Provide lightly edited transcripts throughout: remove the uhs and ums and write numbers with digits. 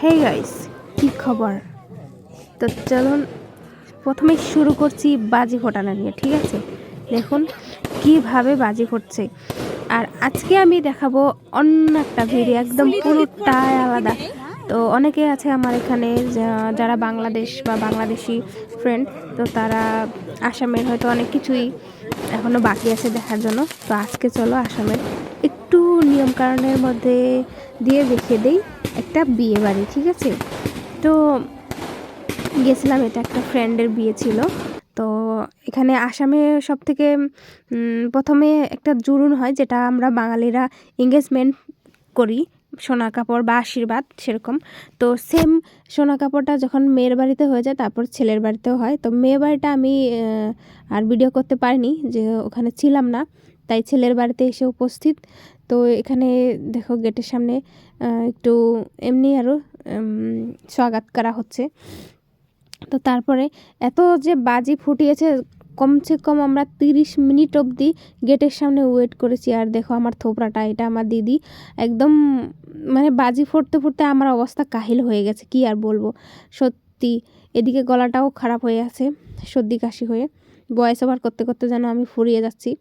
Hey guys, কি খবর? তো চলুন প্রথমে শুরু করছি বাজি ফোটানো নিয়ে। ঠিক আছে, দেখুন কিভাবে বাজি ফুটছে। আর আজকে আমি দেখাবো অন্য একটা ভিডিও, একদম পুরোটাই আলাদা। তো অনেকে আছে আমার এখানে যারা বাংলাদেশ বা বাংলাদেশি ফ্রেন্ড, তো তারা আসামের হয়তো অনেক কিছুই এখনও বাকি আছে দেখার জন্য। তো আজকে চলো আসামের একটু নিয়মকানুনের মধ্যে দিয়ে দেখিয়ে দেই একটা বিয়ে বাড়ি। ঠিক আছে, তো গেছিলাম, এটা একটা ফ্রেন্ডের বিয়ে ছিল। তো এখানে আসামে সব থেকে প্রথমে একটা জুরুন হয়, যেটা আমরা বাঙালিরা এঙ্গেজমেন্ট করি, সোনা কাপড় বা আশীর্বাদ সেরকম। তো সেম সোনা কাপড়টা যখন মেয়ের বাড়িতে হয়ে যায় তারপর ছেলের বাড়িতেও হয়। তো মেয়ের বাড়িটা আমি আর ভিডিও করতে পারিনি, যে ওখানে ছিলাম না, তাই ছেলের বাড়িতে এসে উপস্থিত। তো এখানে দেখো গেটের সামনে একটু এমনি আরও স্বাগত করা হচ্ছে। তো তারপরে এত যে বাজি ফুটিয়েছে, কমসে কম আমরা 30 মিনিট অবধি গেটের সামনে ওয়েট করেছি। আর দেখো আমার থোপড়াটা, এটা আমার দিদি, একদম মানে বাজি ফুটতে ফুটতে আমার অবস্থা কাহিল হয়ে গেছে, কি আর বলবো সত্যি। এদিকে গলাটাও খারাপ হয়ে আছে সর্দি কাশি হয়ে, ভয়েস ওভার করতে করতে যেন আমি ফুরিয়ে যাচ্ছি।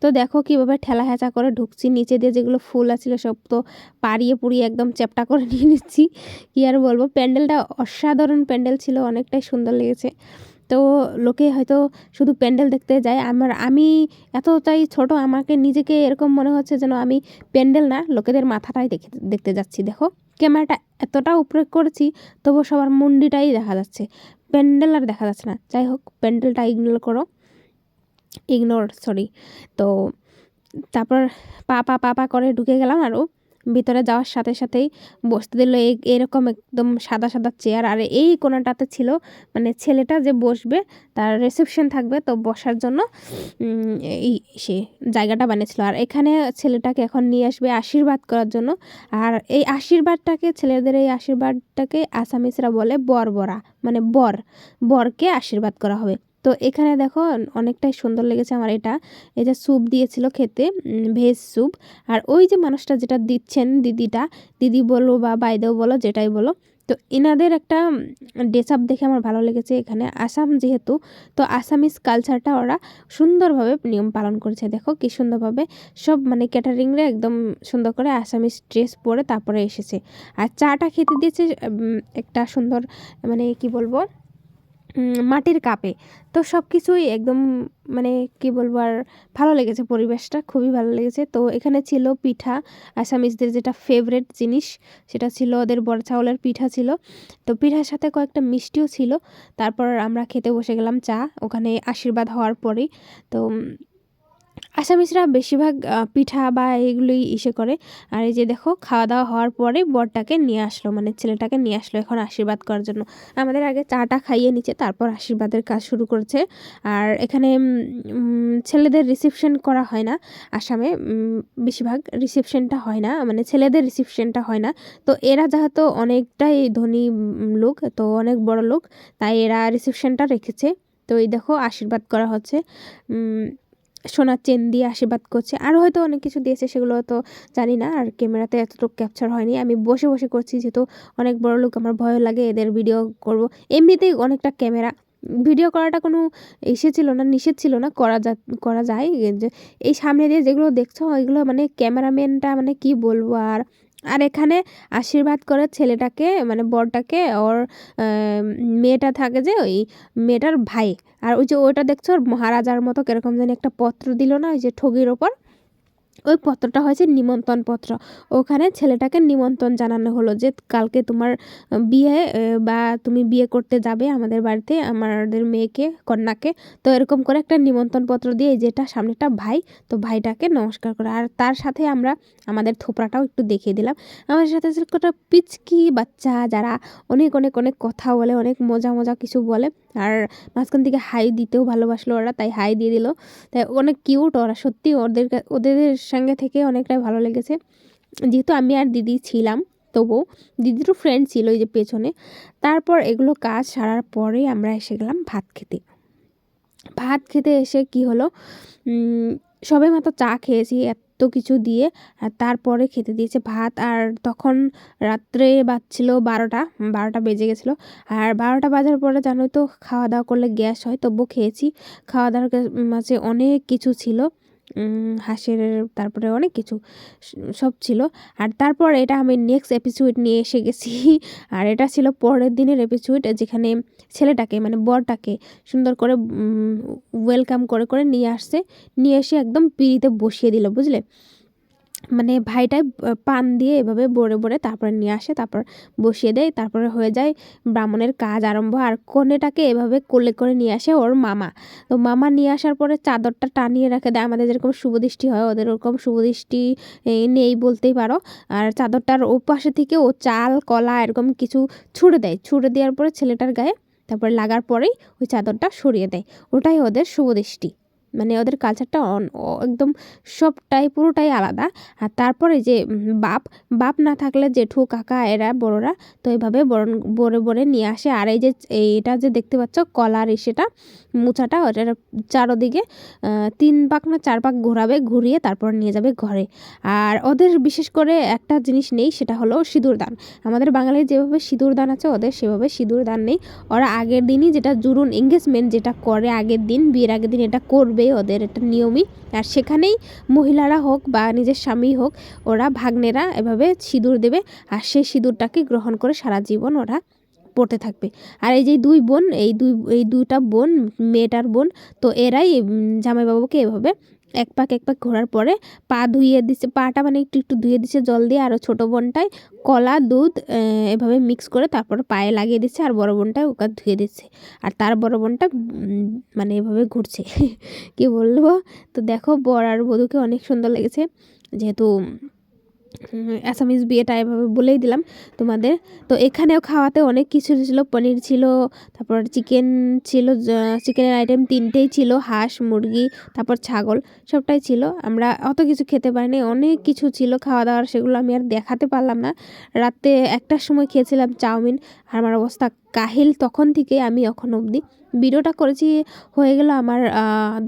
তো দেখো কীভাবে ঠেলা হেঁচা করে ঢুকছি, নিচে দিয়ে যেগুলো ফুল আছিল সব তো পাড়িয়ে পুড়িয়ে একদম চ্যাপটা করে নিয়ে নিচ্ছি, কী আর বলবো। প্যান্ডেলটা অসাধারণ প্যান্ডেল ছিল, অনেকটাই সুন্দর লেগেছে। তো লোকে হয়তো শুধু প্যান্ডেল দেখতে যায়, আমি এতটাই ছোট, আমাকে নিজেকে এরকম মনে হচ্ছে যেন আমি প্যান্ডেল না, লোকেদের মাথাটাই দেখতে যাচ্ছি। দেখো ক্যামেরাটা এতটা উপরে করেছি, তবু সবার মুন্ডিটাই দেখা যাচ্ছে, প্যান্ডেল আর দেখা যাচ্ছে না। যাই হোক, প্যান্ডেলটা ইগনোর সরি। তো তারপর পা করে ঢুকে গেলাম, আরও ভিতরে যাওয়ার সাথে সাথেই বসতে দিল এরকম একদম সাদা সাদা চেয়ার। আর এই কোণাটাতে ছিল মানে ছেলেটা যে বসবে তার রিসেপশন থাকবে, তো বসার জন্য এই সে জায়গাটা বানিয়েছিল। আর এখানে ছেলেটাকে এখন নিয়ে আসবে আশীর্বাদ করার জন্য। আর এই আশীর্বাদটাকে, ছেলেদের এই আশীর্বাদটাকে আসামিসরা বলে বরবরা, মানে বরকে আশীর্বাদ করা হবে। তো এখানে দেখো অনেকটাই সুন্দর লেগেছে আমার এটা। এই যে স্যুপ দিয়েছিল খেতে, ভেজ স্যুপ। আর ওই যে মানুষটা যেটা দিচ্ছেন, দিদি বলো বা বাইদেও বলো, যেটাই বলো, তো এনাদের একটা ড্রেস আপ দেখে আমার ভালো লেগেছে। এখানে আসাম যেহেতু, তো আসামিস কালচারটা ওরা সুন্দরভাবে নিয়ম পালন করেছে। দেখো কি সুন্দরভাবে সব মানে ক্যাটারিংরা একদম সুন্দর করে আসামিস ড্রেস পরে তারপরে এসেছে। আর চাটা খেতে দিয়েছে একটা সুন্দর, মানে কি বলবো, মাটির কাপে। তো সব কিছুই একদম মানে কি বলবো, আর ভালো লেগেছে, পরিবেশটা খুবই ভালো লেগেছে। তো এখানে ছিল পিঠা, আসামিসদের যেটা ফেভারেট জিনিস, সেটা ছিল ওদের বড় চাউলের পিঠা ছিল। তো পিঠার সাথে কয়েকটা মিষ্টিও ছিল। তারপর আমরা খেতে বসে গেলাম চা, ওখানে আশীর্বাদ হওয়ার পরেই। তো আসামিসরা বেশিরভাগ পিঠা বা এগুলোই করে। আর এই যে দেখো খাওয়া দাওয়া হওয়ার পরে বরটাকে নিয়ে আসলো, মানে ছেলেটাকে নিয়ে আসলো এখন আশীর্বাদ করার জন্য। আমাদের আগে চাটা খাইয়ে নিচ্ছে, তারপর আশীর্বাদের কাজ শুরু করেছে। আর এখানে ছেলেদের রিসেপশন করা হয় না আসামে, বেশিরভাগ রিসেপশনটা হয় না, মানে ছেলেদের রিসেপশনটা হয় না। তো এরা যেহেতু অনেকটাই ধনী লোক, তো অনেক বড় লোক, তাই এরা রিসেপশনটা রেখেছে। তো এই দেখো আশীর্বাদ করা হচ্ছে, সোনার চেন দিয়ে আশীর্বাদ করছে। আরও হয়তো অনেক কিছু দিয়েছে, সেগুলো হয়তো জানি না, আর ক্যামেরাতে এতটুকু ক্যাপচার হয়নি। আমি বসে বসে করছি, যেহেতু অনেক বড় লোক, আমার ভয় লাগে এদের ভিডিও করব। এমনিতেই অনেকটা ক্যামেরা ভিডিও করাটা কোনো ছিল না, নিষেধ ছিল না, করা যায়। যে এই সামনে দিয়ে যেগুলো দেখছো এগুলো মানে ক্যামেরাম্যানটা, মানে কি বলবো। আর আর এখানে আশীর্বাদ করে ছেলেটাকে, মানে বরটাকে, ওর মেয়েটা থাকে যে ওই মেয়েটার ভাই। আর ওই যে ওইটা দেখছো মহারাজার মতো কিরকম জানি একটা পত্র দিল না, ওই যে ঠগির ওপর, ওই পত্রটা হয়েছে নিমন্ত্রণ পত্র। ওখানে ছেলেটাকে নিমন্ত্রণ জানানো হলো যে কালকে তোমার বিয়ে, বা তুমি বিয়ে করতে যাবে আমাদের বাড়িতে, আমাদের মেয়েকে, কন্যাকে। তো এরকম করে একটা নিমন্ত্রণ পত্র দিয়ে, যেটা সামনেটা ভাই, তো ভাইটাকে নমস্কার করে। আর তার সাথে আমরা আমাদের থোপড়াটাও একটু দেখিয়ে দিলাম। আমাদের সাথে একটা পিচকি বাচ্চা, যারা অনেক অনেক অনেক কথা বলে, অনেক মজা মজা কিছু বলে। আর মাঝখান থেকে হাই দিতেও ভালোবাসলো ওরা, তাই হাই দিয়ে দিল। তাই অনেক কিউট ওরা, সত্যি ওদের সঙ্গে থেকে অনেকটাই ভালো লেগেছে। যেহেতু আমি আর দিদি ছিলাম, তবুও দিদিরও ফ্রেন্ড ছিল ওই যে পেছনে। তারপর এগুলো কাজ সারার পরে আমরা এসে গেলাম ভাত খেতে এসে কি হলো, সবে মাত্র চা খেয়েছি, কিছু দিয়ে আর তারপরে খেতে দিয়েছে ভাত। আর তখন রাত্রে বাজছিল 12টা বেজে গেছিলো। আর 12টা বাজার পরে জানোই তো খাওয়া দাওয়া করলে গ্যাস হয়, তবুও খেয়েছি। খাওয়া দাওয়ার মাঝে অনেক কিছু ছিল, হাঁসের, তারপরে অনেক কিছু সব ছিল। আর তারপর এটা আমি নেক্সট এপিসোড নিয়ে এসে গেছি। আর এটা ছিল পরের দিনের এপিসোড, যেখানে ছেলেটাকে মানে বরটাকে সুন্দর করে ওয়েলকাম করে করে নিয়ে আসছে, নিয়ে এসে একদম পিঁড়িতে বসিয়ে দিল, বুঝলে। মানে ভাইটাই পান দিয়ে এভাবে বড়ে বড়ে তারপরে নিয়ে আসে, তারপর বসিয়ে দেয়, তারপরে হয়ে যায় ব্রাহ্মণের কাজ আরম্ভ। আর কনেটাকে এভাবে কোলে করে নিয়ে আসে ওর মামা। তো মামা নিয়ে আসার পরে চাদরটা টানিয়ে রাখে দেয়। আমাদের যেরকম শুভদৃষ্টি হয়, ওদের ওরকম শুভদৃষ্টি নেই বলতেই পারো। আর চাদরটার ওপাশে থেকে ও চাল কলা এরকম কিছু ছুঁড়ে দেয়, ছুঁড়ে দেওয়ার পরে ছেলেটার গায়ে তারপরে লাগার পরেই ওই চাদরটা সরিয়ে দেয়। ওটাই ওদের শুভদৃষ্টি। মানে ওদের কালচারটা একদম সবটাই পুরোটাই আলাদা। আর তারপরে যে বাপ না থাকলে জেঠু কাকা এরা বড়রা তো এইভাবে বড়ে বড়ে নিয়ে আসে। আর এই যে এটা যে দেখতে পাচ্ছ কলার সেটা মোচাটা, ওটার চারোদিকে 3 পাক না 4 পাক ঘোরাবে, ঘুরিয়ে তারপর নিয়ে যাবে ঘরে। আর ওদের বিশেষ করে একটা জিনিস নেই, সেটা হলো সিঁদুর দান। আমাদের বাঙালির যেভাবে সিঁদুর দান আছে, ওদের সেভাবে সিঁদুর দান নেই। ওরা আগের দিনই যেটা জুরুন এঙ্গেজমেন্ট যেটা করে আগের দিন, বিয়ের আগের দিন এটা করবে, ওদের এটা নিয়মই। আর সেখানেই মহিলারা হোক বা নিজের স্বামী হোক, ওরা ভাগ্নেরা এভাবে সিঁদুর দেবে। আর সেই সিঁদুরটাকে গ্রহণ করে সারা জীবন ওরা পড়তে থাকবে। আর এই যে 2 বোন, এই 2টা বোন, মেয়েটার বোন, তো এরাই জামাইবাবুকে এভাবে এক পাক ঘোরার পরে পা ধুইয়ে দিচ্ছে, পাটা মানে একটু ধুয়ে দিচ্ছে জল দিয়ে। আর ছোটো বোনটায় কলা দুধ এভাবে মিক্স করে তারপর পায়ে লাগিয়ে দিচ্ছে, আর বড় বোনটা ওকে ধুয়ে দিচ্ছে। আর তার বড় বোনটা মানে এভাবে ঘুরছে। কি বলবো। তো দেখো বর আর বধূকে অনেক সুন্দর লেগেছে, যেহেতু অ্যাসামিস বিয়েটা এভাবে বলেই দিলাম তোমাদের। তো এখানেও খাওয়াতে অনেক কিছু ছিল, পনির ছিল, তারপর চিকেন ছিল, চিকেনের আইটেম 3টেই ছিল, হাঁস মুরগি তারপর ছাগল সবটাই ছিল। আমরা অত কিছু খেতে পারিনি, অনেক কিছু ছিল খাওয়া দাওয়ার, সেগুলো আমি আর দেখাতে পারলাম না। রাতে 1টার সময় খেয়েছিলাম চাউমিন, আর আমার অবস্থা কাহিল তখন থেকে। আমি এখন অবধি ভিডিওটা করেছি হয়ে গেল আমার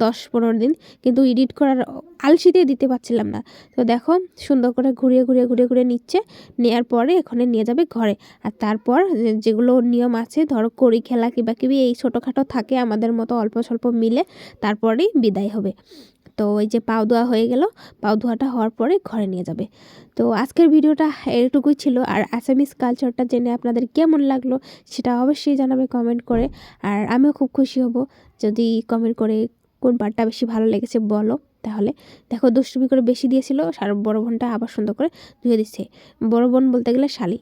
10-15 দিন, কিন্তু এডিট করার আলসিতে দিতে পারছিলাম না। তো দেখো সুন্দর করে ঘুরিয়ে নিচ্ছে, নেওয়ার পরে এখানে নিয়ে যাবে ঘরে। আর তারপর যেগুলো নিয়ম আছে, ধরো কড়ি খেলা কিবা এই ছোটোখাটো থাকে আমাদের মতো অল্প স্বল্প মিলে, তারপরেই বিদায় হবে। তো এই যে পাও ধোয়া হয়ে গেল, পাও ধোয়াটা হওয়ার পরে ঘরে নিয়ে যাবে। তো আজকের ভিডিওটা এটুকুই ছিল। আর আসামিস কালচারটা জেনে আপনাদের কেমন লাগলো সেটা অবশ্যই জানাবে কমেন্ট করে। আর আমিও খুব খুশি হব যদি কমেন্ট করে কোন পার্টটা বেশি ভালো লেগেছে বলো। তাহলে দেখো দুষ্টুমি করে বেশি দিয়েছিল, আর বড় বোনটা আবার সুন্দর করে ধুয়ে দিচ্ছে। বড় বোন বলতে গেলে শালি।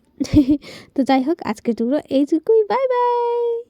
তো যাই হোক, আজকের টুকরো এইটুকুই। Bye bye.